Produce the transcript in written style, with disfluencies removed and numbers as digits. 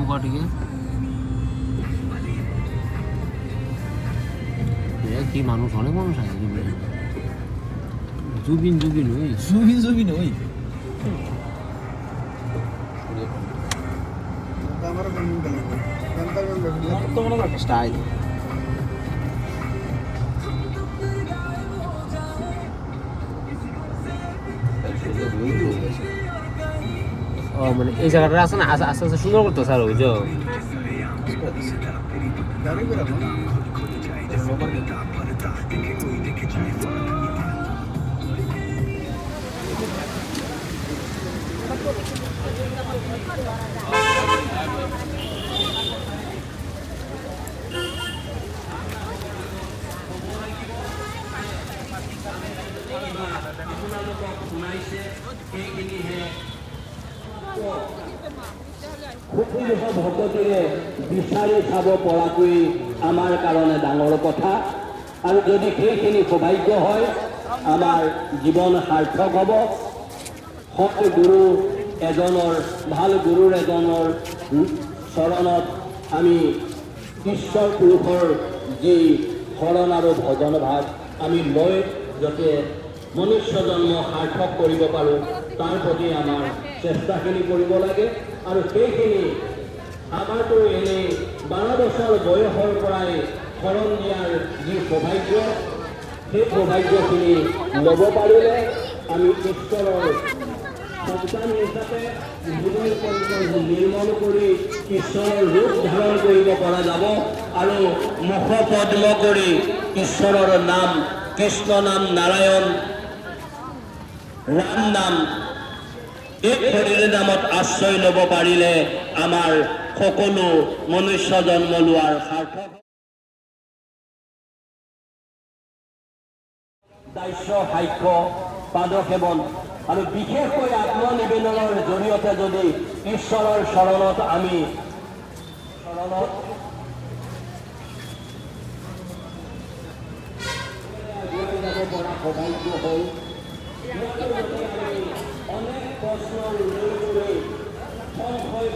কর টিকে কি মানুষ অনেক মানুষ আছে জুবিন জুবিন ওই জুবিন ওই স্টাইল ও মানে এই জায়গাটা আছে না আস্তে আস্তে সুন্দর করতে স্যার ওই যে ভকতিৰে বিচাৰি চাব পৰাকৈ আমাৰ কাৰণে ডাঙৰ কথা আৰু যদি সেইখিনি সৌভাগ্য হয় আমাৰ জীৱন সাৰ্থক হ'ব সৎ গুৰু এজনৰ ভাল গুৰুৰ এজনৰ চৰণত আমি ঈশ্বৰ পুৰুষৰ যি শৰণ আৰু ভজন ভাগ আমি লৈ যাতে মনুষ্য জন্ম সাৰ্থক কৰিব পাৰোঁ তাৰ প্ৰতি আমাৰ চেষ্টাখিনি কৰিব লাগে আৰু সেইখিনি আমাৰতো এনেই 12 বছৰ বয়সৰ পৰাই শৰণ দিয়াৰ যি সৌভাগ্য সেই সৌভাগ্যখিনি ল'ব পাৰিলে আমি ঈশ্বৰৰ সন্তান হিচাপে জীৱন নিৰ্মল কৰি ঈশ্বৰৰ ৰূপ ধাৰণ কৰিব পৰা যাব আৰু মুখ পদ্ম কৰি ঈশ্বৰৰ নাম কৃষ্ণ নাম নাৰায়ণ ৰাম নাম এক হৰিৰ নামত আশ্ৰয় ল'ব পাৰিলে আমাৰ সকলো মনুষ্য জন্ম লোৱাৰ সাৰ্থক দাস্য সাক্ষ্য পাদসেৱন আৰু বিশেষকৈ আত্মনিবেদনৰ জৰিয়তে যদি ঈশ্বৰৰ চৰণত আমি যাব পৰা সৌভাগ্য হ'ল অনেক প্ৰশ্ন লৈ সংশয়